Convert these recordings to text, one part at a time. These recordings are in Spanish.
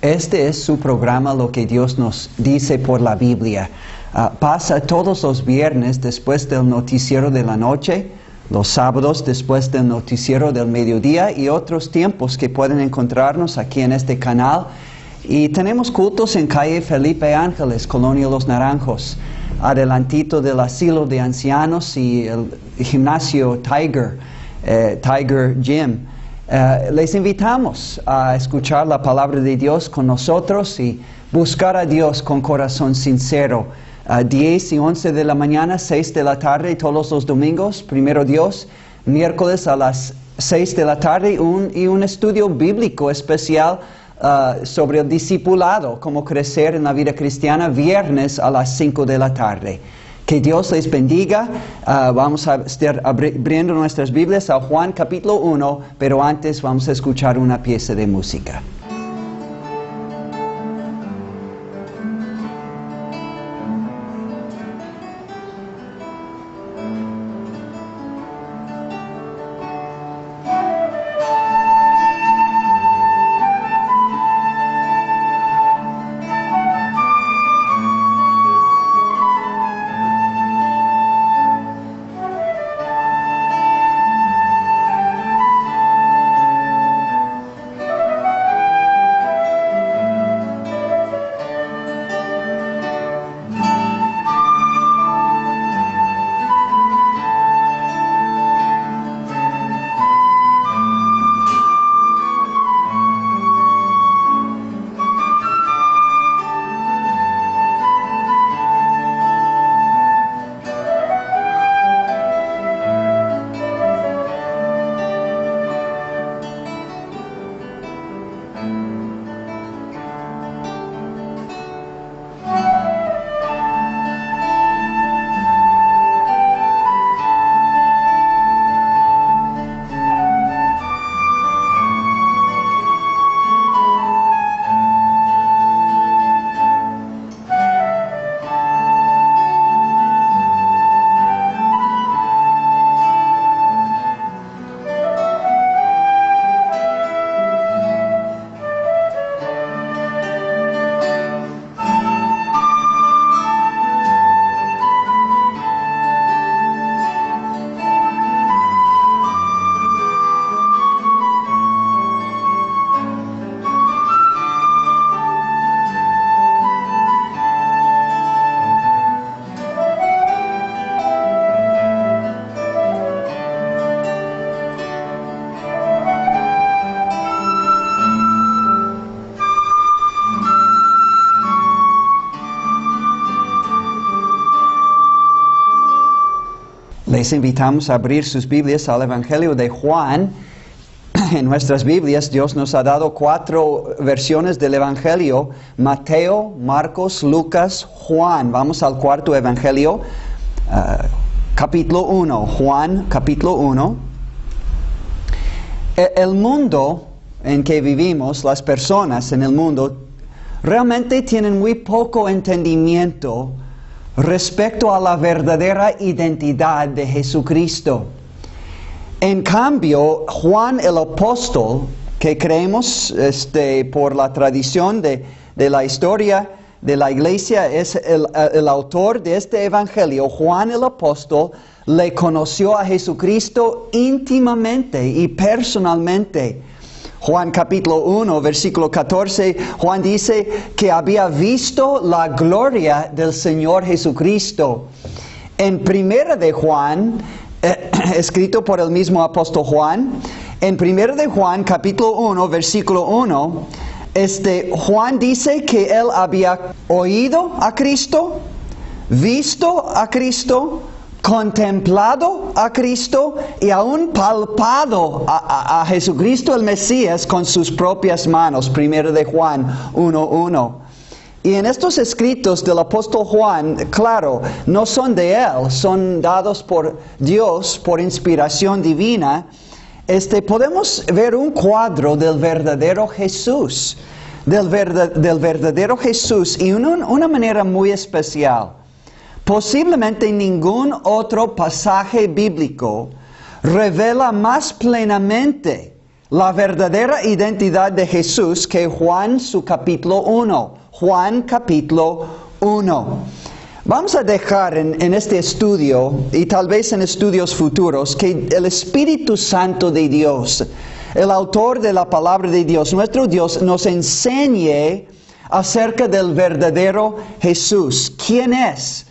Este es su programa, Lo que Dios nos dice por la Biblia. Pasa todos los viernes después del noticiero de la noche, los sábados después del noticiero del mediodía y otros tiempos que pueden encontrarnos aquí en este canal. Y tenemos cultos en calle Felipe Ángeles, Colonia Los Naranjos, adelantito del asilo de ancianos y el gimnasio Tiger Gym. Les invitamos a escuchar la palabra de Dios con nosotros y buscar a Dios con corazón sincero. 10 y 11 de la mañana, 6 de la tarde, todos los domingos, primero Dios. Miércoles a las 6 de la tarde, un estudio bíblico especial sobre el discipulado, cómo crecer en la vida cristiana, viernes a las 5 de la tarde. Que Dios les bendiga. Vamos a estar abriendo nuestras Biblias a Juan capítulo 1, pero antes vamos a escuchar una pieza de música. Les invitamos a abrir sus Biblias al Evangelio de Juan. En nuestras Biblias Dios nos ha dado 4 versiones del Evangelio: Mateo, Marcos, Lucas, Juan. Vamos al cuarto Evangelio, capítulo 1. Juan, capítulo 1. El mundo en que vivimos, las personas en el mundo, realmente tienen muy poco entendimiento respecto a la verdadera identidad de Jesucristo. En cambio, Juan el apóstol, que creemos por la tradición de la historia de la iglesia, es el autor de este evangelio. Juan el apóstol le conoció a Jesucristo íntimamente y personalmente. Juan capítulo 1, versículo 14, Juan dice que había visto la gloria del Señor Jesucristo. En primera de Juan, escrito por el mismo apóstol Juan, en primera de Juan capítulo 1, versículo 1, Juan dice que él había oído a Cristo, visto a Cristo, contemplado a Cristo y aún palpado a Jesucristo el Mesías con sus propias manos. Primero de Juan 1:1. Y en estos escritos del apóstol Juan, claro, no son de él, son dados por Dios por inspiración divina. Podemos ver un cuadro del verdadero Jesús, del verdadero Jesús, y una manera muy especial. Posiblemente ningún otro pasaje bíblico revela más plenamente la verdadera identidad de Jesús que Juan su capítulo 1. Juan capítulo 1. Vamos a dejar en este estudio y tal vez en estudios futuros que el Espíritu Santo de Dios, el autor de la palabra de Dios, nuestro Dios, nos enseñe acerca del verdadero Jesús. ¿Quién es?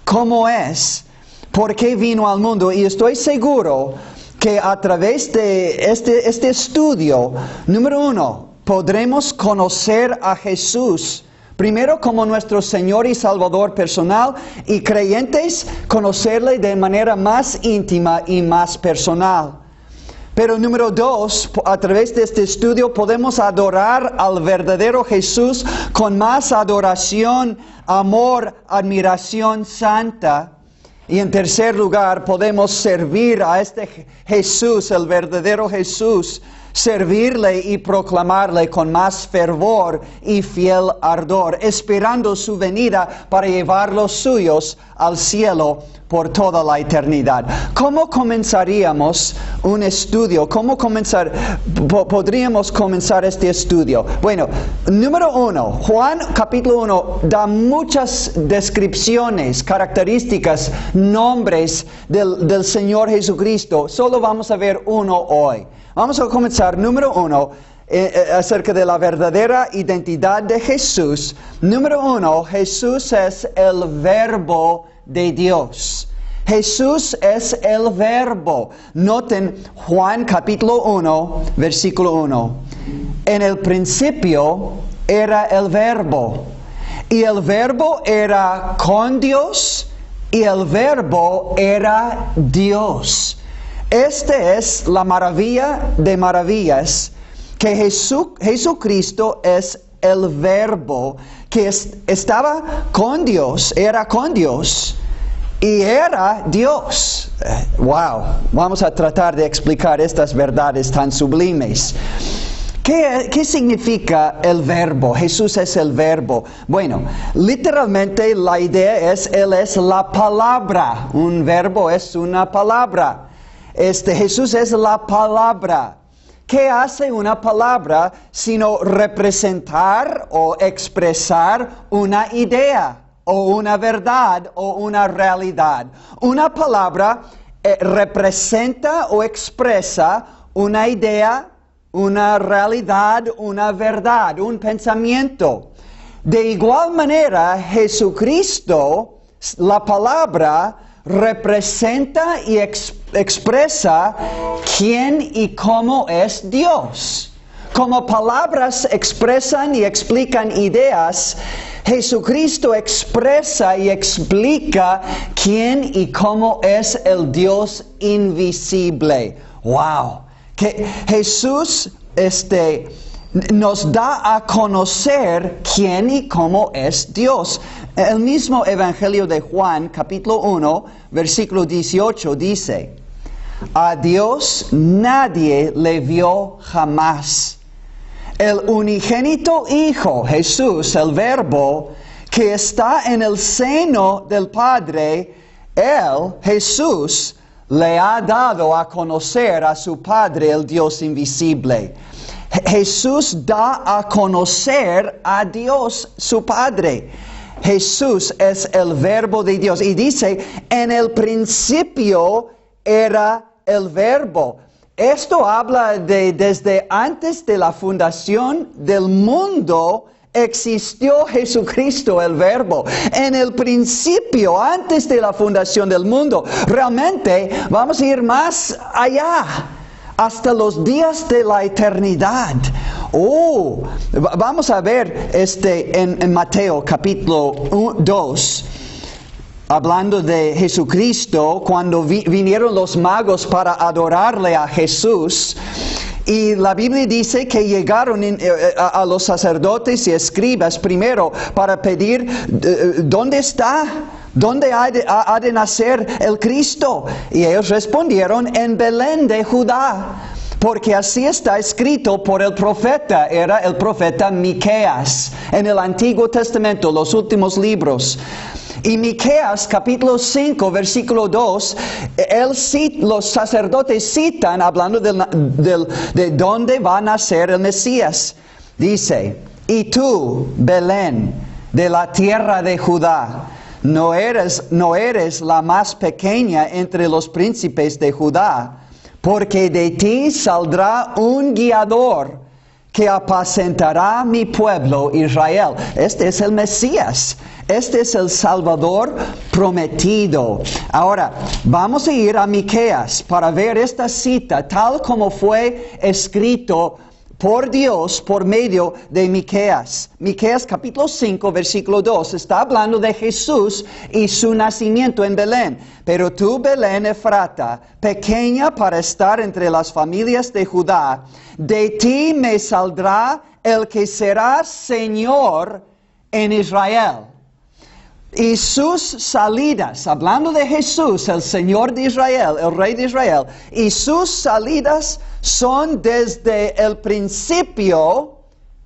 ¿Cómo es? ¿Por qué vino al mundo? Y estoy seguro que a través de este estudio, número 1, podremos conocer a Jesús. Primero como nuestro Señor y Salvador personal y creyentes conocerle de manera más íntima y más personal. Pero número 2, a través de este estudio podemos adorar al verdadero Jesús con más adoración, amor, admiración santa. Y en tercer lugar, podemos servir a este Jesús, el verdadero Jesús, servirle y proclamarle con más fervor y fiel ardor, esperando su venida para llevar los suyos al cielo por toda la eternidad. ¿Cómo comenzaríamos un estudio? ¿Cómo podríamos comenzar este estudio? Bueno, número 1, Juan capítulo 1 da muchas descripciones, características, nombres del Señor Jesucristo. Solo vamos a ver uno hoy. Vamos a comenzar, número 1, acerca de la verdadera identidad de Jesús. Número 1, Jesús es el Verbo de Dios. Jesús es el Verbo. Noten Juan capítulo 1, versículo 1. En el principio era el Verbo. Y el Verbo era con Dios. Y el Verbo era Dios. Esta es la maravilla de maravillas, que Jesucristo es el Verbo, que estaba con Dios, era con Dios y era Dios. Wow, vamos a tratar de explicar estas verdades tan sublimes. ¿Qué significa el Verbo? Jesús es el Verbo. Bueno, literalmente la idea es, Él es la palabra. Un verbo es una palabra. Jesús es la palabra. ¿Qué hace una palabra sino representar o expresar una idea o una verdad o una realidad? Una palabra representa o expresa una idea, una realidad, una verdad, un pensamiento. De igual manera, Jesucristo, la palabra, representa y expresa quién y cómo es Dios. Como palabras expresan y explican ideas, Jesucristo expresa y explica quién y cómo es el Dios invisible. ¡Wow! Que Jesús nos da a conocer quién y cómo es Dios. El mismo Evangelio de Juan, capítulo 1, versículo 18, dice: a Dios nadie le vio jamás. El unigénito Hijo, Jesús, el Verbo, que está en el seno del Padre, Él, Jesús, le ha dado a conocer a su Padre, el Dios invisible. Jesús da a conocer a Dios, su Padre. Jesús es el Verbo de Dios. Y dice, en el principio era el Verbo. Esto habla de desde antes de la fundación del mundo, existió Jesucristo, el Verbo. En el principio, antes de la fundación del mundo. Realmente, vamos a ir más allá, hasta los días de la eternidad. Vamos a ver en Mateo capítulo 2, hablando de Jesucristo, cuando vinieron los magos para adorarle a Jesús. Y la Biblia dice que llegaron a los sacerdotes y escribas primero para pedir, ¿dónde está? ¿Dónde ha de nacer el Cristo? Y ellos respondieron, en Belén de Judá, porque así está escrito por el profeta, era el profeta Miqueas, en el Antiguo Testamento, los últimos libros. Y Miqueas capítulo 5 versículo 2, los sacerdotes citan hablando de dónde va a nacer el Mesías. Dice, y tú, Belén, de la tierra de Judá, no eres la más pequeña entre los príncipes de Judá, porque de ti saldrá un guiador que apacentará mi pueblo Israel. Este es el Mesías. Este es el Salvador prometido. Ahora, vamos a ir a Miqueas para ver esta cita tal como fue escrito por Dios por medio de Miqueas. Miqueas capítulo 5 versículo 2 está hablando de Jesús y su nacimiento en Belén. Pero tú, Belén Efrata, pequeña para estar entre las familias de Judá, de ti me saldrá el que será Señor en Israel. Y sus salidas, hablando de Jesús, el Señor de Israel, el Rey de Israel, y sus salidas son desde el principio.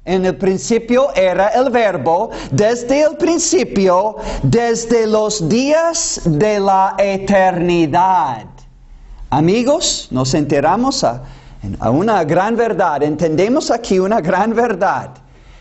En el principio era el Verbo, desde el principio, desde los días de la eternidad. Amigos, nos enteramos a una gran verdad, entendemos aquí una gran verdad.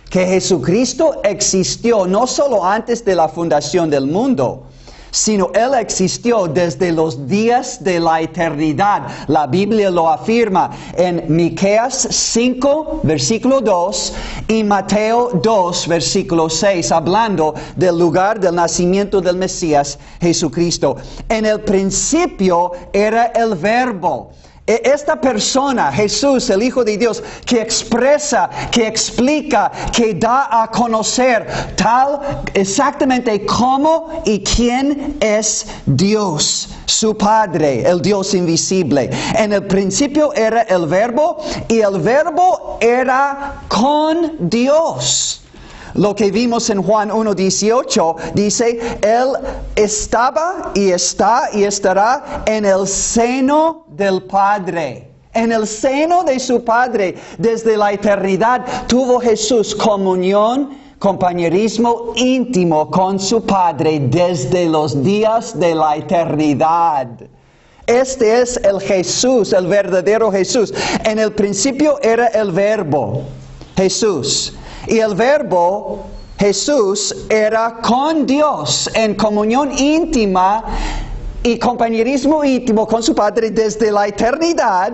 Que Jesucristo existió no solo antes de la fundación del mundo, sino Él existió desde los días de la eternidad. La Biblia lo afirma en Miqueas 5, versículo 2 y Mateo 2, versículo 6, hablando del lugar del nacimiento del Mesías, Jesucristo. En el principio era el Verbo. Esta persona, Jesús, el Hijo de Dios, que expresa, que explica, que da a conocer exactamente cómo y quién es Dios, su Padre, el Dios invisible. En el principio era el Verbo y el Verbo era con Dios. Lo que vimos en Juan 1:18 dice, Él estaba y está y estará en el seno del Padre. En el seno de su Padre, desde la eternidad, tuvo Jesús comunión, compañerismo íntimo con su Padre desde los días de la eternidad. Este es el Jesús, el verdadero Jesús. En el principio era el Verbo, Jesús. Y el Verbo, Jesús, era con Dios en comunión íntima y compañerismo íntimo con su Padre desde la eternidad.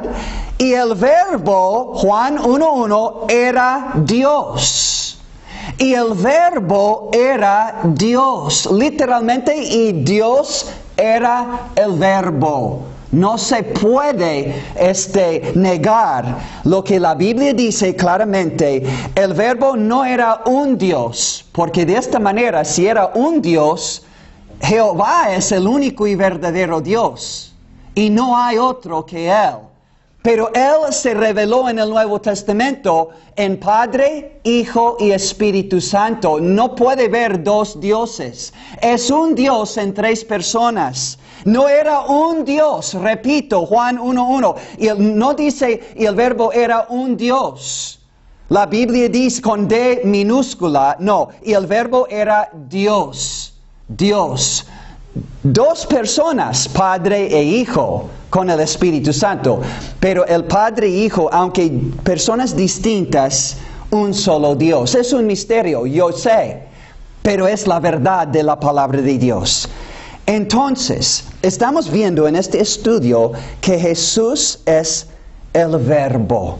Y el Verbo, Juan 1:1, era Dios. Y el Verbo era Dios, literalmente, y Dios era el Verbo. No se puede negar lo que la Biblia dice claramente. El Verbo no era un Dios, porque de esta manera, si era un Dios, Jehová es el único y verdadero Dios, y no hay otro que Él. Pero Él se reveló en el Nuevo Testamento en Padre, Hijo y Espíritu Santo. No puede haber dos dioses. Es un Dios en tres personas. No era un Dios, repito, Juan 1:1. Y no dice, y el Verbo era un Dios. La Biblia dice con D minúscula, no, y el Verbo era Dios. Dios. Dos personas, Padre e Hijo, con el Espíritu Santo. Pero el Padre e Hijo, aunque personas distintas, un solo Dios. Es un misterio, yo sé, pero es la verdad de la palabra de Dios. Entonces, estamos viendo en este estudio que Jesús es el Verbo.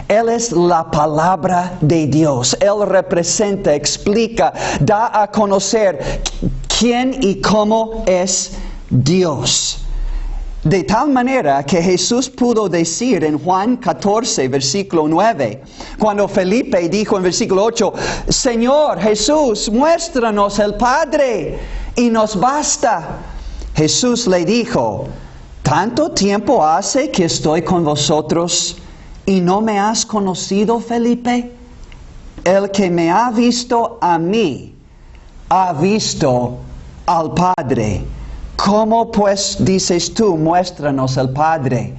Él es la palabra de Dios. Él representa, explica, da a conocer quién y cómo es Dios. De tal manera que Jesús pudo decir en Juan 14, versículo 9, cuando Felipe dijo en versículo 8, Señor Jesús, muéstranos el Padre y nos basta. Jesús le dijo, ¿tanto tiempo hace que estoy con vosotros y no me has conocido, Felipe? El que me ha visto a mí, ha visto al Padre. ¿Cómo pues dices tú, muéstranos al Padre?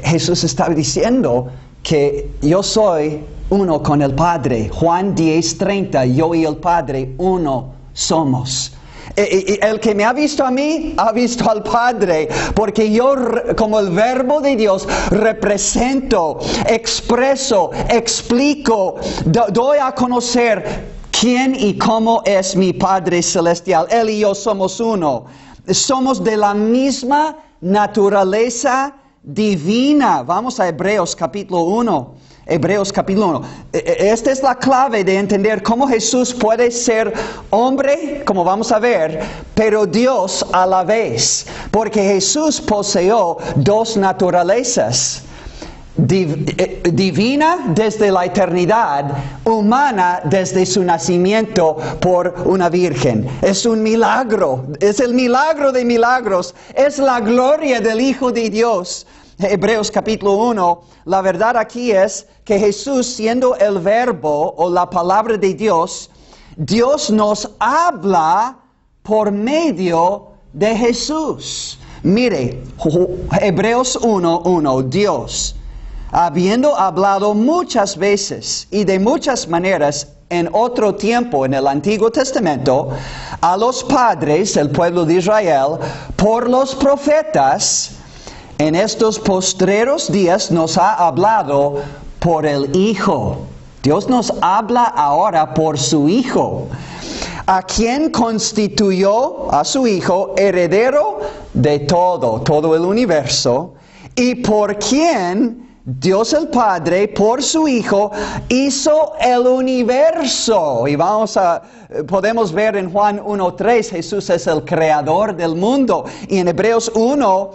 Jesús estaba diciendo que yo soy uno con el Padre. Juan 10:30, yo y el Padre uno somos. El que me ha visto a mí, ha visto al Padre, porque yo, como el verbo de Dios, represento, expreso, explico, doy a conocer quién y cómo es mi Padre Celestial. Él y yo somos uno. Somos de la misma naturaleza divina. Vamos a Hebreos capítulo 1. Hebreos capítulo 1. Esta es la clave de entender cómo Jesús puede ser hombre, como vamos a ver, pero Dios a la vez. Porque Jesús poseyó dos naturalezas. Divina desde la eternidad, humana desde su nacimiento por una virgen. Es un milagro, es el milagro de milagros, es la gloria del Hijo de Dios. Hebreos capítulo 1, la verdad aquí es que Jesús, siendo el verbo o la palabra de Dios, Dios nos habla por medio de Jesús. Mire, Hebreos 1:1, Dios, habiendo hablado muchas veces y de muchas maneras en otro tiempo en el Antiguo Testamento a los padres del pueblo de Israel por los profetas, en estos postreros días nos ha hablado por el Hijo. Dios nos habla ahora por su Hijo, a quien constituyó a su Hijo heredero de todo el universo, y por quien Dios el Padre, por su Hijo, hizo el universo. Y podemos ver en Juan 1:3, Jesús es el creador del mundo. Y en Hebreos 1,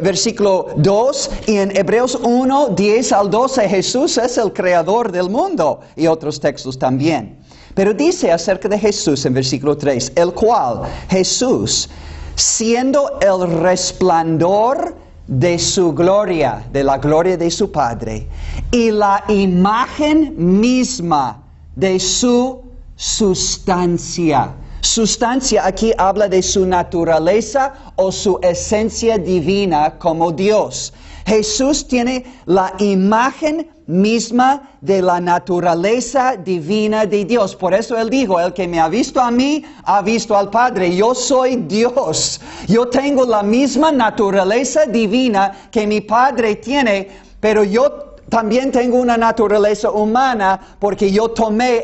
versículo 2, y en Hebreos 1:10 al 12, Jesús es el creador del mundo. Y otros textos también. Pero dice acerca de Jesús en versículo 3, el cual, Jesús, siendo el resplandor de su gloria, de la gloria de su Padre, y la imagen misma de su sustancia. Sustancia aquí habla de su naturaleza o su esencia divina como Dios. Jesús tiene la imagen misma de la naturaleza divina de Dios. Por eso Él dijo, el que me ha visto a mí, ha visto al Padre. Yo soy Dios. Yo tengo la misma naturaleza divina que mi Padre tiene, pero yo también tengo una naturaleza humana porque yo tomé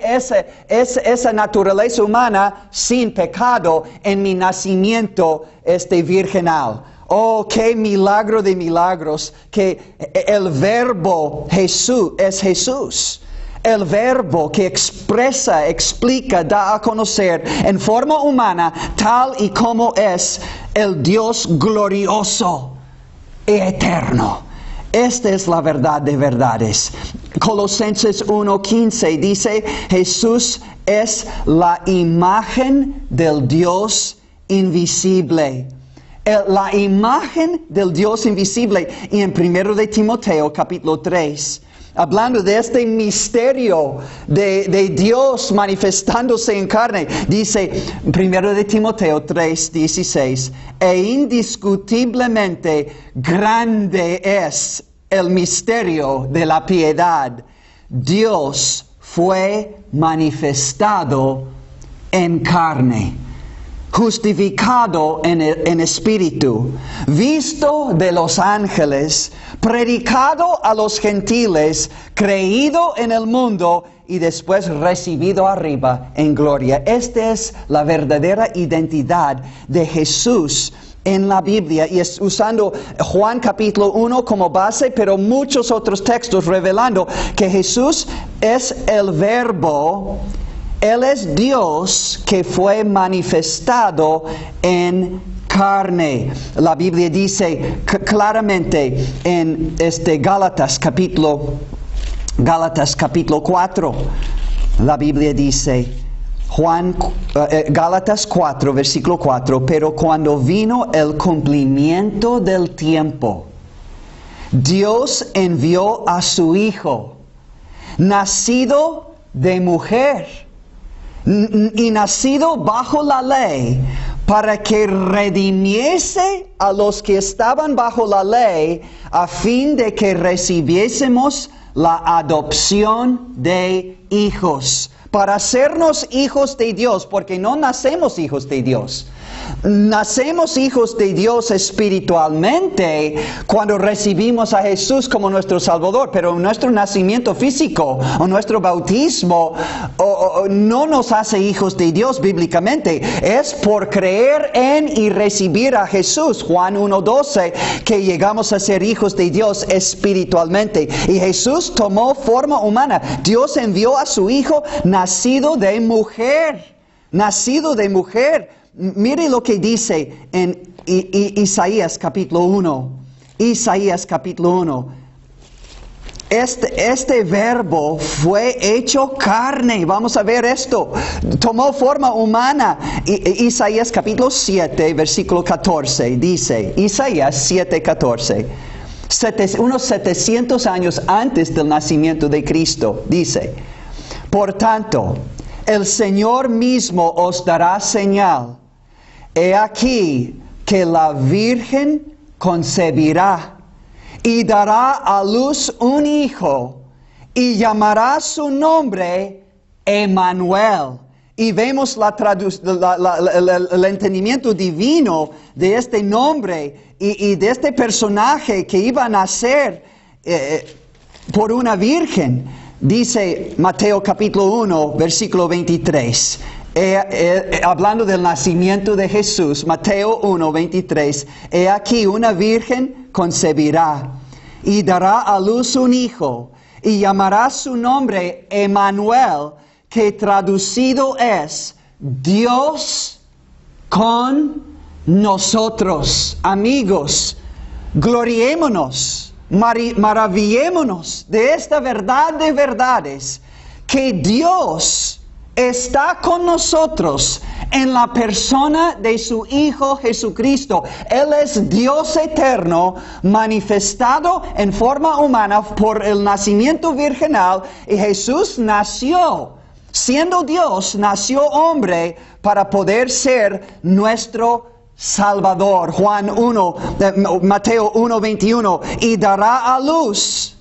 esa naturaleza humana sin pecado en mi nacimiento virginal. Oh, qué milagro de milagros, que el verbo Jesús es Jesús. El verbo que expresa, explica, da a conocer en forma humana tal y como es el Dios glorioso y eterno. Esta es la verdad de verdades. Colosenses 1:15 dice, Jesús es la imagen del Dios invisible. La imagen del Dios invisible. Y en 1 de Timoteo capítulo 3, hablando de este misterio de Dios manifestándose en carne, dice 1 de Timoteo 3:16, e indiscutiblemente grande es el misterio de la piedad. Dios fue manifestado en carne, justificado en espíritu, visto de los ángeles, predicado a los gentiles, creído en el mundo y después recibido arriba en gloria. Esta es la verdadera identidad de Jesús en la Biblia, y es usando Juan capítulo 1 como base, pero muchos otros textos revelando que Jesús es el verbo. Él es Dios que fue manifestado en carne. La Biblia dice claramente en Gálatas capítulo 4. La Biblia dice, Gálatas 4, versículo 4, pero cuando vino el cumplimiento del tiempo, Dios envió a su Hijo, nacido de mujer y nacido bajo la ley, para que redimiese a los que estaban bajo la ley, a fin de que recibiésemos la adopción de hijos, para hacernos hijos de Dios, porque no nacemos hijos de Dios. Nacemos hijos de Dios espiritualmente cuando recibimos a Jesús como nuestro Salvador, pero nuestro nacimiento físico o nuestro bautismo no nos hace hijos de Dios bíblicamente. Es por creer en y recibir a Jesús, Juan 1:12, que llegamos a ser hijos de Dios espiritualmente. Y Jesús tomó forma humana. Dios envió a su Hijo nacido de mujer. Nacido de mujer. Mire lo que dice en Isaías capítulo 1. Isaías capítulo 1. Este verbo fue hecho carne. Vamos a ver esto. Tomó forma humana. Isaías capítulo 7, versículo 14. Dice, Isaías 7, 14. Unos 700 años antes del nacimiento de Cristo. Dice, por tanto, el Señor mismo os dará señal. He aquí que la Virgen concebirá y dará a luz un hijo y llamará su nombre Emmanuel. Y vemos el entendimiento divino de este nombre y de este personaje que iba a nacer por una virgen. Dice Mateo capítulo 1, versículo 23. Hablando del nacimiento de Jesús, Mateo 1, 23. He aquí una virgen concebirá y dará a luz un hijo y llamará su nombre Emmanuel, que traducido es Dios con nosotros. Amigos, gloriémonos, maravillémonos de esta verdad de verdades, que Dios está con nosotros en la persona de su Hijo Jesucristo. Él es Dios eterno, manifestado en forma humana por el nacimiento virginal, y Jesús nació, siendo Dios, nació hombre para poder ser nuestro Salvador. Mateo 1, 21, y dará a luz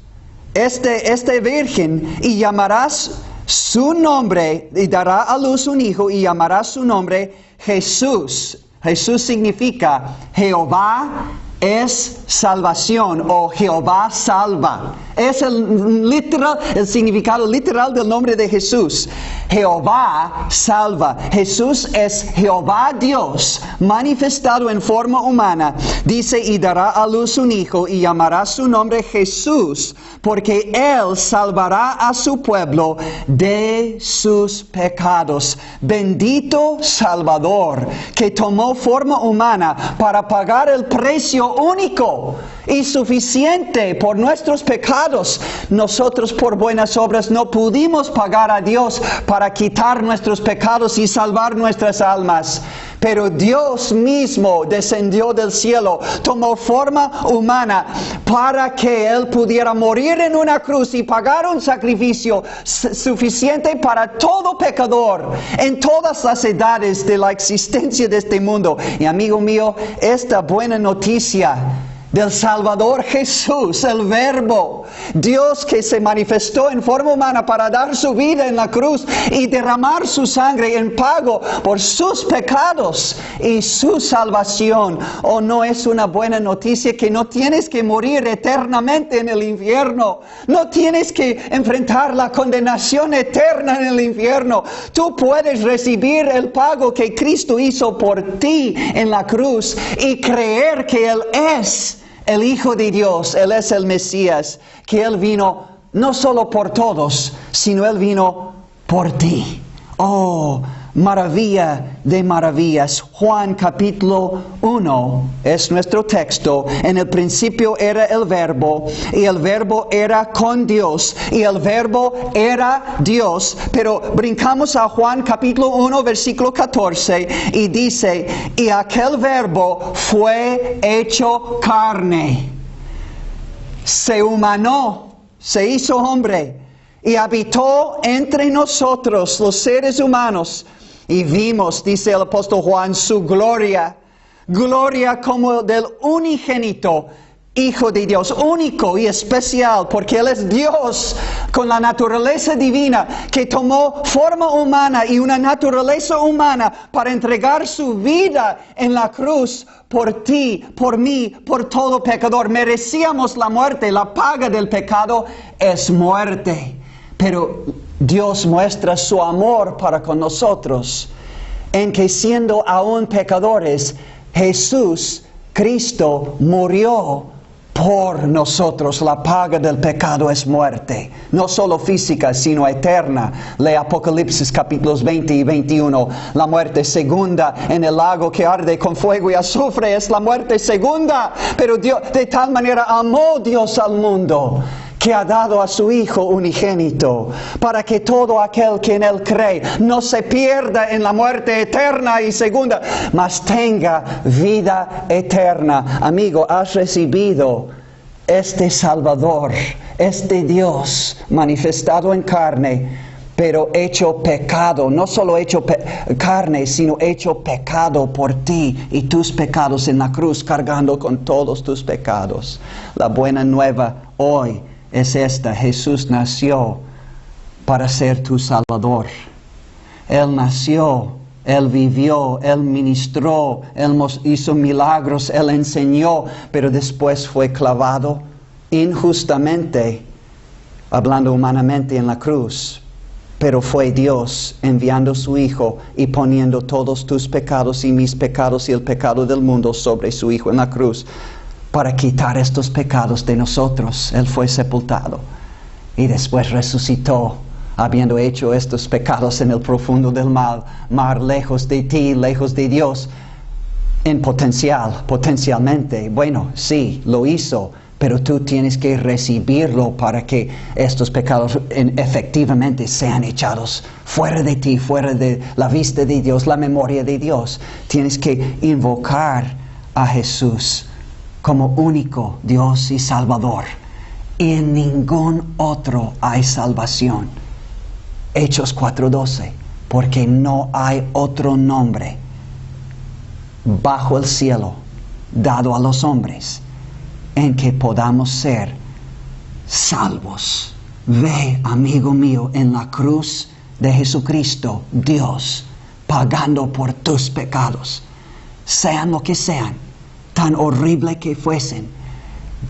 este virgen y llamarás su nombre, y dará a luz un hijo y llamará su nombre Jesús. Jesús significa Jehová es salvación, o Jehová salva. Es el significado literal del nombre de Jesús. Jehová salva. Jesús es Jehová Dios, manifestado en forma humana. Dice, y dará a luz un hijo y llamará su nombre Jesús, porque Él salvará a su pueblo de sus pecados. Bendito Salvador, que tomó forma humana para pagar el precio único y suficiente por nuestros pecados. Nosotros por buenas obras no pudimos pagar a Dios para quitar nuestros pecados y salvar nuestras almas. Pero Dios mismo descendió del cielo, tomó forma humana para que Él pudiera morir en una cruz y pagar un sacrificio suficiente para todo pecador en todas las edades de la existencia de este mundo. Y amigo mío, esta buena noticia del Salvador Jesús, el Verbo, Dios que se manifestó en forma humana para dar su vida en la cruz y derramar su sangre en pago por sus pecados y su salvación. ¿O no es una buena noticia que no tienes que morir eternamente en el infierno? No tienes que enfrentar la condenación eterna en el infierno. Tú puedes recibir el pago que Cristo hizo por ti en la cruz y creer que Él es el Hijo de Dios, Él es el Mesías, que Él vino no solo por todos, sino Él vino por ti. Oh, maravilla de maravillas. Juan capítulo 1 es nuestro texto. En el principio era el Verbo, y el Verbo era con Dios, y el Verbo era Dios. Pero brincamos a Juan capítulo 1 versículo 14 y dice, y aquel Verbo fue hecho carne, se humanó, se hizo hombre y habitó entre nosotros los seres humanos. Y vimos, dice el apóstol Juan, su gloria, gloria como del unigénito Hijo de Dios, único y especial, porque Él es Dios con la naturaleza divina, que tomó forma humana y una naturaleza humana para entregar su vida en la cruz por ti, por mí, por todo pecador. Merecíamos la muerte, la paga del pecado es muerte. Pero Dios muestra su amor para con nosotros, en que siendo aún pecadores, Jesús, Cristo, murió por nosotros. La paga del pecado es muerte, no solo física, sino eterna. Lee Apocalipsis capítulos 20 y 21. La muerte segunda en el lago que arde con fuego y azufre es la muerte segunda. Pero Dios, de tal manera amó Dios al mundo, que ha dado a su Hijo unigénito, para que todo aquel que en Él cree no se pierda en la muerte eterna y segunda, mas tenga vida eterna. Amigo, has recibido este Salvador, este Dios manifestado en carne, pero hecho pecado, no solo hecho carne, sino hecho pecado por ti y tus pecados en la cruz, cargando con todos tus pecados. La buena nueva hoy es esta: Jesús nació para ser tu Salvador. Él nació, Él vivió, Él ministró, Él hizo milagros, Él enseñó, pero después fue clavado injustamente, hablando humanamente, en la cruz. Pero fue Dios enviando a su Hijo y poniendo todos tus pecados y mis pecados y el pecado del mundo sobre su Hijo en la cruz, para quitar estos pecados de nosotros. Él fue sepultado y después resucitó, habiendo hecho estos pecados en el profundo del mar, lejos de ti, lejos de Dios, en potencialmente. Bueno, sí, lo hizo, pero tú tienes que recibirlo para que estos pecados efectivamente sean echados fuera de ti, fuera de la vista de Dios, la memoria de Dios. Tienes que invocar a Jesús como único Dios y Salvador. Y en ningún otro hay salvación. Hechos 4:12, porque no hay otro nombre bajo el cielo dado a los hombres en que podamos ser salvos. Ve, amigo mío, en la cruz de Jesucristo, Dios pagando por tus pecados, sean lo que sean, tan horrible que fuesen.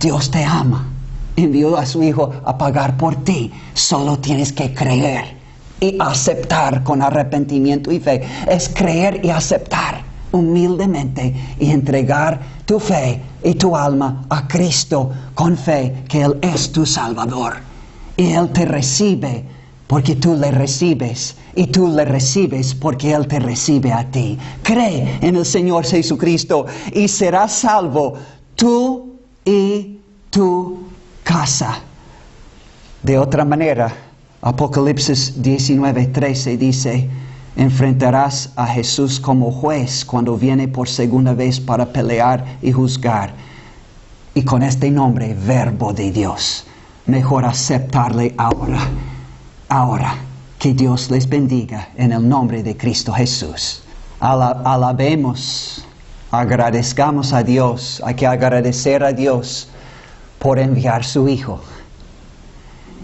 Dios te ama, envió a su Hijo a pagar por ti. Solo tienes que creer y aceptar con arrepentimiento y fe. Es creer y aceptar humildemente y entregar tu fe y tu alma a Cristo con fe, que Él es tu Salvador. Y Él te recibe porque tú le recibes, y tú le recibes porque Él te recibe a ti. Cree en el Señor Jesucristo y serás salvo, tú y tu casa. De otra manera, Apocalipsis 19:13 dice: enfrentarás a Jesús como juez cuando viene por segunda vez para pelear y juzgar. Y con este nombre, Verbo de Dios, mejor aceptarle ahora. Ahora, que Dios les bendiga en el nombre de Cristo Jesús. Alabemos, agradezcamos a Dios. Hay que agradecer a Dios por enviar su Hijo.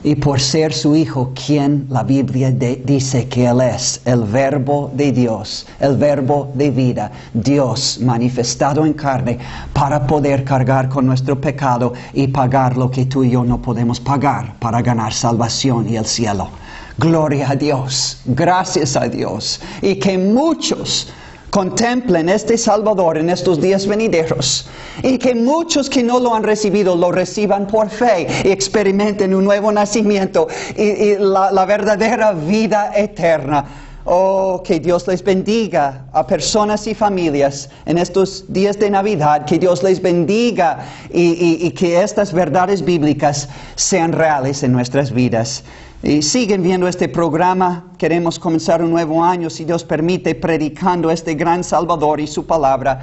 Y por ser su Hijo, quien la Biblia dice que Él es, el Verbo de Dios, el Verbo de vida, Dios manifestado en carne, para poder cargar con nuestro pecado y pagar lo que tú y yo no podemos pagar, para ganar salvación y el cielo. Gloria a Dios, gracias a Dios, y que muchos contemplen este Salvador en estos días venideros, y que muchos que no lo han recibido lo reciban por fe y experimenten un nuevo nacimiento y la verdadera vida eterna. Oh, que Dios les bendiga a personas y familias en estos días de Navidad. Que Dios les bendiga y que estas verdades bíblicas sean reales en nuestras vidas. Y siguen viendo este programa. Queremos comenzar un nuevo año, si Dios permite, predicando este gran Salvador y su palabra.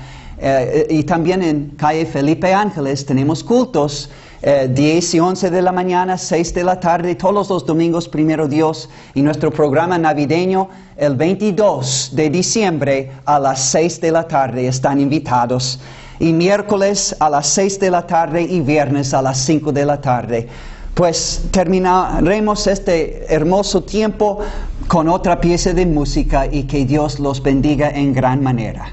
Y también en calle Felipe Ángeles tenemos cultos 10 y 11 de la mañana, 6 de la tarde, todos los domingos, primero Dios, y nuestro programa navideño el 22 de diciembre a las 6 de la tarde. Están invitados. Y miércoles a las 6 de la tarde y viernes a las 5 de la tarde. Pues terminaremos este hermoso tiempo con otra pieza de música y que Dios los bendiga en gran manera.